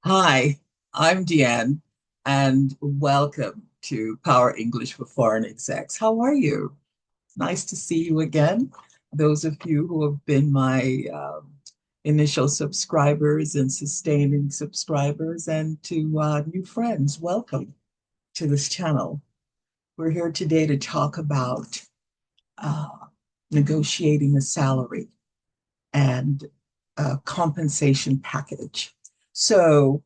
Hi, I'm Deanne, and welcome to Power English for Foreign Execs. How are you? Nice to see you again. Those of you who have been my initial subscribers and sustaining subscribers, and to new friends, welcome to this channel. We're here today to talk about uh, negotiating a salary and a compensation package. So,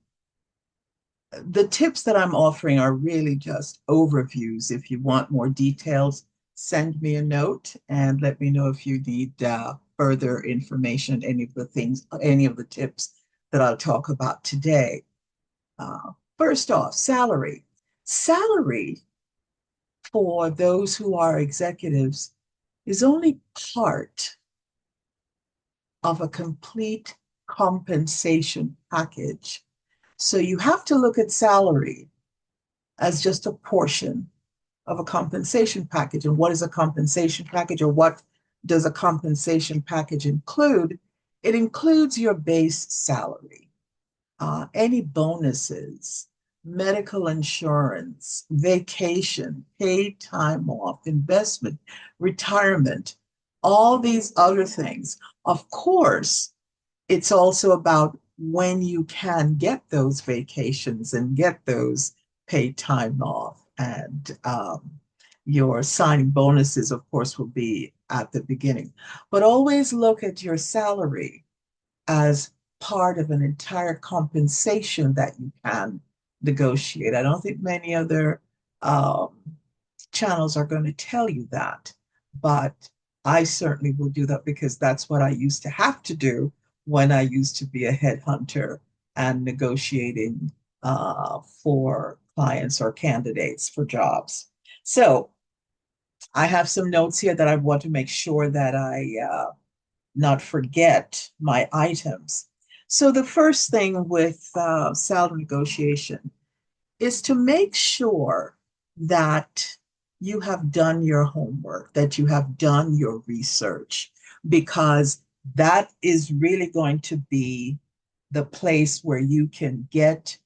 the tips that I'm offering are really just overviews. If you want more details, send me a note and let me know if you need further information, any of the tips that I'll talk about today. First off, salary. Salary for those who are executives is only part of a complete compensation package. So you have to look at salary as just a portion of a compensation package. And what is a compensation package, or what does a compensation package include? It includes your base salary, any bonuses, medical insurance, vacation, paid time off, investment, retirement, all these other things. Of course, it's also about when you can get those vacations and get those paid time off. And your signing bonuses, of course, will be at the beginning. But always look at your salary as part of an entire compensation that you can negotiate. I don't think many other um, channels are going to tell you that, but I certainly will do that because that's what I used to have to do when I used to be a headhunter and negotiating for clients or candidates for jobs. So I have some notes here that I want to make sure that I not forget my items. So the first thing with salary negotiation is to make sure that you have done your homework, that you have done your research, because that is really going to be the place where you can get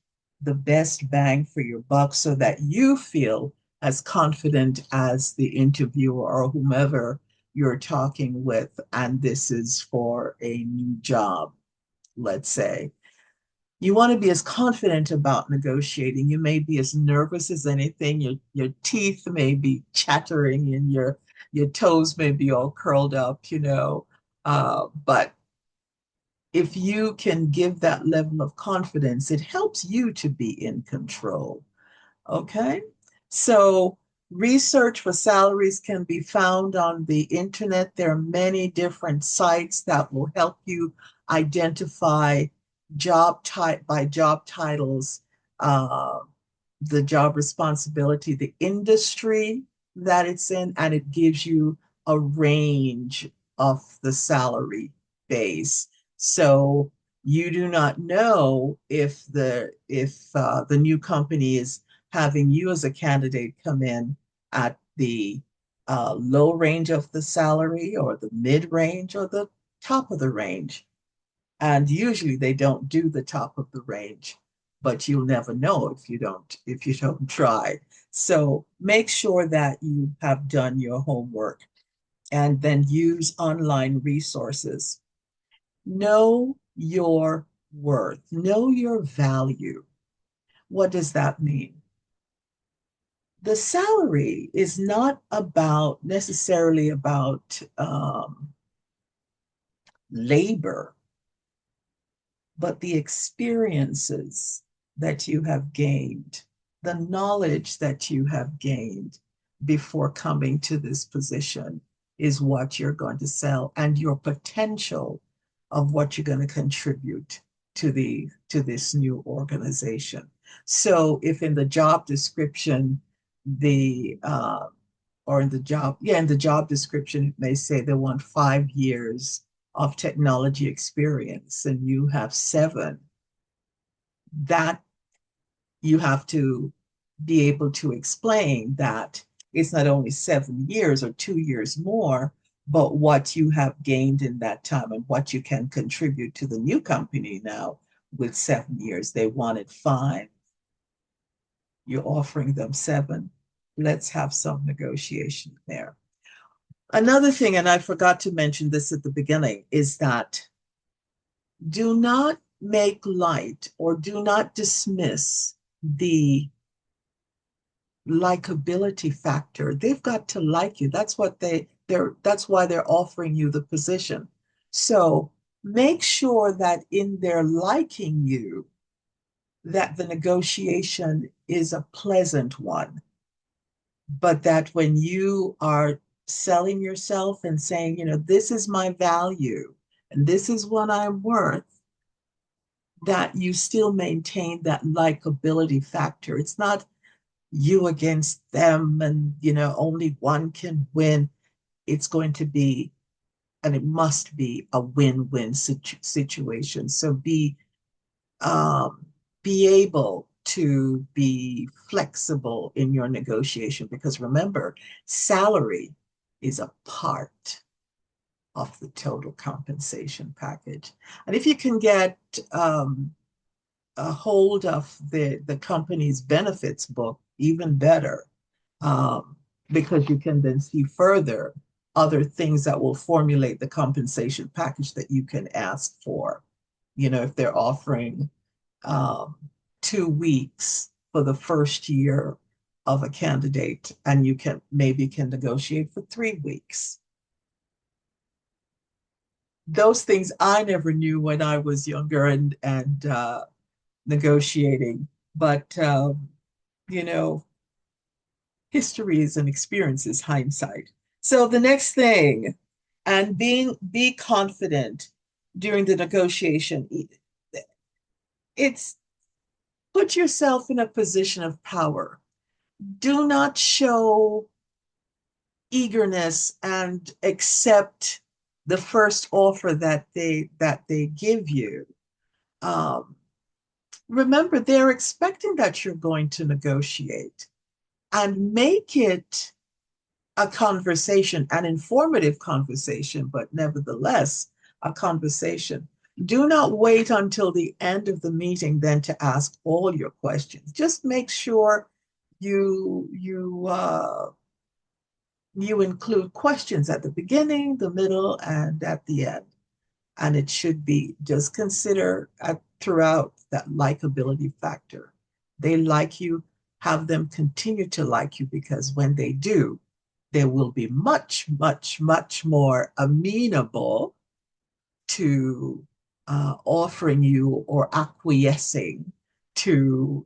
the best bang for your buck so that you feel as confident as the interviewer or whomever you're talking with. And this is for a new job, let's say. You want to be as confident about negotiating. You may be as nervous as anything. Your teeth may be chattering and your toes may be all curled up. But if you can give that level of confidence, it helps you to be in control. Okay. So research for salaries can be found on the internet. There are many different sites that will help you identify job type by job titles, uh, the job responsibility, the industry that it's in, and it gives you a range of the salary base. So you do not know if the new company is having you as a candidate come in at the low range of the salary or the mid range or the top of the range. And usually they don't do the top of the range, but you'll never know if you don't try. So make sure that you have done your homework and then use online resources. Know your worth, know your value. What does that mean? The salary is not about necessarily about labor, but the experiences that you have gained, the knowledge that you have gained before coming to this position is what you're going to sell, and your potential of what you're going to contribute to this new organization. So if in the job description, the or in the job description, it may say they want 5 years of technology experience and you have 7, that you have to be able to explain that it's not only 7 years or 2 years more, but what you have gained in that time and what you can contribute to the new company now with 7 years. They wanted 5. You're offering them 7. Let's have some negotiation there. Another thing, and I forgot to mention this at the beginning, is that do not make light or do not dismiss the likability factor. They've got to like you. That's why they're offering you the position. So make sure that in their liking you, that the negotiation is a pleasant one, but that when you are selling yourself and saying, this is my value and this is what I'm worth, that you still maintain that likability factor. It's not you against them and, only one can win. It's going to be, and it must be a win-win situation. So um, be able to be flexible in your negotiation, because remember, salary is a part of the total compensation package. And if you can get a hold of the company's benefits book, even better, um, because you can then see further other things that will formulate the compensation package that you can ask for. If they're offering um, 2 weeks for the first year of a candidate, and you can negotiate for 3 weeks. Those things I never knew when I was younger and negotiating, but you know, history is an experience is hindsight. So the next thing, and be confident during the negotiation. It's put yourself in a position of power. Do not show eagerness and accept the first offer that they give you. Um, Remember, they're expecting that you're going to negotiate, and make it a conversation, an informative conversation, but nevertheless a conversation. Do not wait until the end of the meeting then to ask all your questions. Just make sure you include questions at the beginning, the middle, and at the end. And it should be just consider throughout that likability factor. They like you, have them continue to like you, because when they do, they will be much, much, much more amenable to offering you or acquiescing to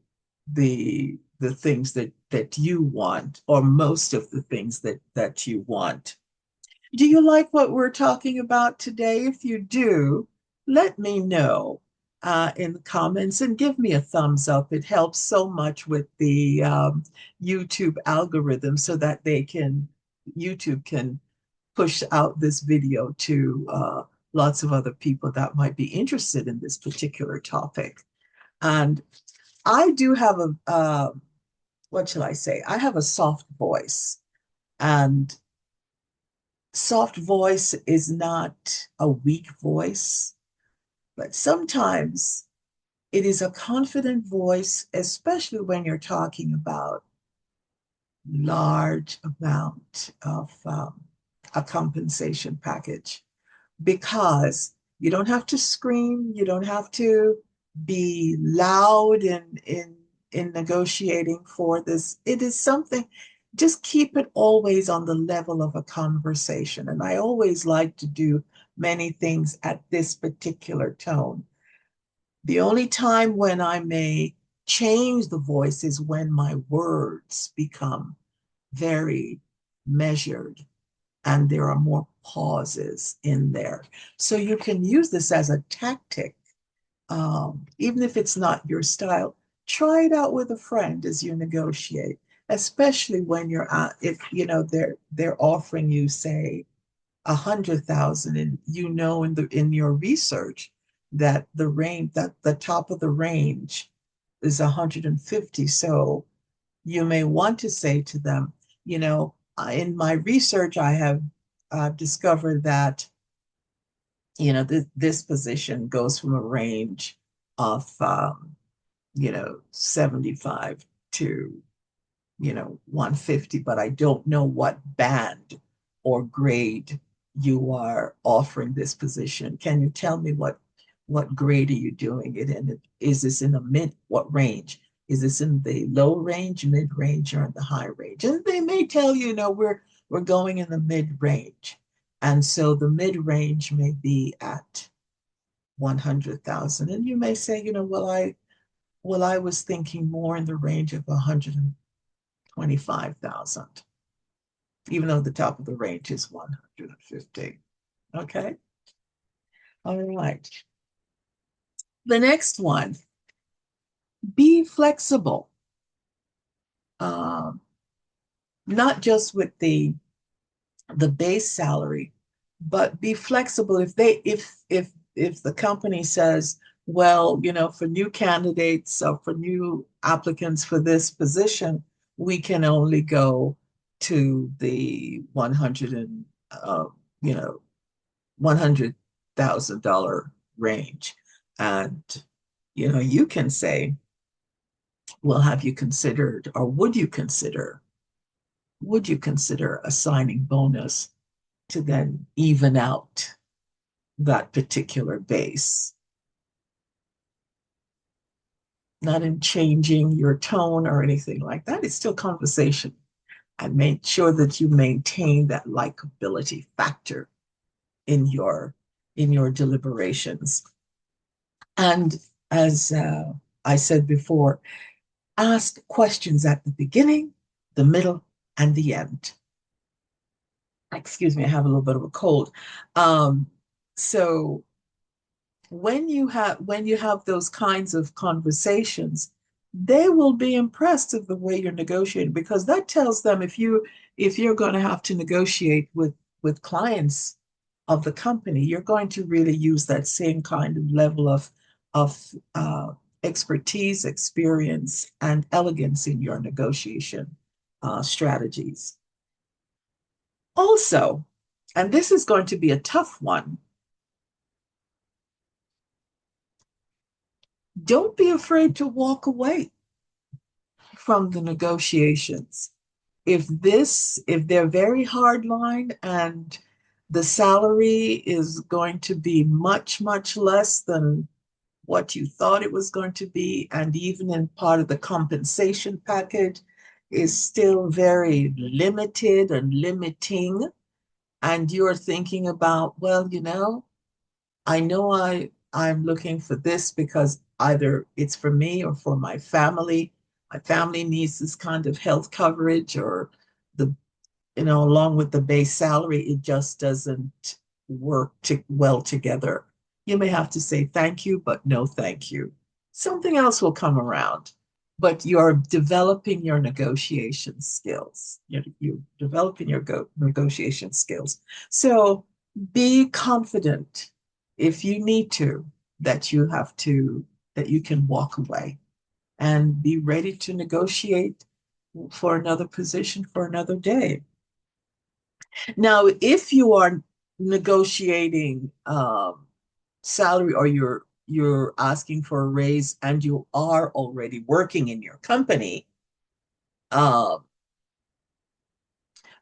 the things that you want, or most of the things that you want. Do you like what we're talking about today? If you do, let me know in the comments and give me a thumbs up. It helps so much with the YouTube algorithm, so that YouTube can push out this video to lots of other people that might be interested in this particular topic. And I do have what shall I say? I have a soft voice, and soft voice is not a weak voice, but sometimes it is a confident voice, especially when you're talking about large amount of a compensation package, because you don't have to scream, you don't have to be loud in negotiating for this. It is something, just keep it always on the level of a conversation. And I always like to do many things at this particular tone. The only time when I may change the voice is when my words become very measured and there are more pauses in there. So you can use this as a tactic, even if it's not your style. Try it out with a friend as you negotiate, especially when you're if they're offering you, say, 100,000, and in your research that the top of the range is 150. So you may want to say to them, in my research, I have discovered that, this position goes from a range of 75 to 150, but I don't know what band or grade you are offering this position. Can you tell me what grade are you doing it in? Is this in the mid, what range? Is this in the low range, mid range, or in the high range? And they may tell you, we're going in the mid range. And so the mid range may be at 100,000. And you may say, I was thinking more in the range of 125,000, even though the top of the range is 150. Okay. All right. The next one, be flexible. Um, Not just with the base salary, but be flexible if the company says, well, for new candidates or for new applicants for this position, we can only go to the 100 and you know $100,000 range. And you can say, well, have you considered, or would you consider a signing bonus to then even out that particular base? Not in changing your tone or anything like that. It's still conversation. And make sure that you maintain that likability factor in your deliberations. And as I said before, ask questions at the beginning, the middle, and the end. Excuse me, I have a little bit of a cold. Um, so when you have those kinds of conversations, they will be impressed of the way you're negotiating, because that tells them if you're going to have to negotiate with clients of the company, you're going to really use that same kind of level of expertise, experience, and elegance in your negotiation strategies. Also, and this is going to be a tough one, don't be afraid to walk away from the negotiations. If they're very hard line and the salary is going to be much, much less than what you thought it was going to be, and even in part of the compensation package is still very limited and limiting, and you're thinking about, well, I know I'm looking for this because either it's for me or for my family. My family needs this kind of health coverage, or the along with the base salary, it just doesn't work well together. You may have to say thank you, but no thank you. Something else will come around, but you're developing your negotiation skills. You're developing your negotiation skills. So be confident if you need to, that you can walk away, and be ready to negotiate for another position for another day. Now, if you are negotiating salary, or you're asking for a raise and you are already working in your company, uh,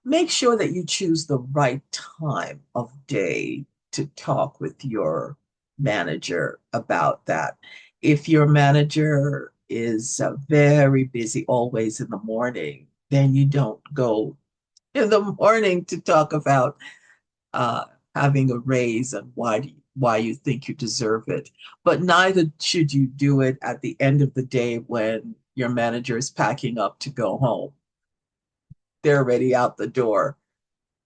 make sure that you choose the right time of day to talk with your manager about that. If your manager is very busy always in the morning, then you don't go in the morning to talk about uh, having a raise and why you think you deserve it. But neither should you do it at the end of the day when your manager is packing up to go home. They're already out the door.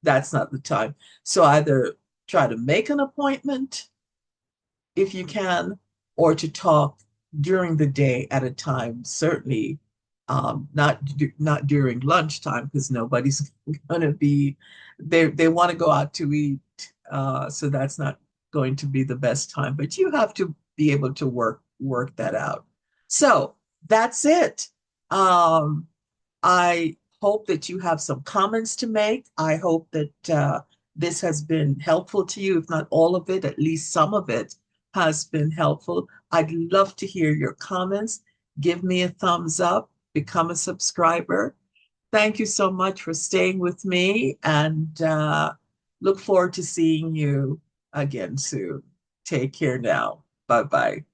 That's not the time. So either try to make an appointment if you can, or to talk during the day at a time, certainly not during lunchtime, because nobody's going to be they want to go out to eat, so that's not going to be the best time. But you have to be able to work that out. So that's it. I hope that you have some comments to make. I hope that this has been helpful to you, if not all of it, at least some of it. has been helpful. I'd love to hear your comments. Give me a thumbs up, become a subscriber. Thank you so much for staying with me and look forward to seeing you again soon. Take care now. Bye bye.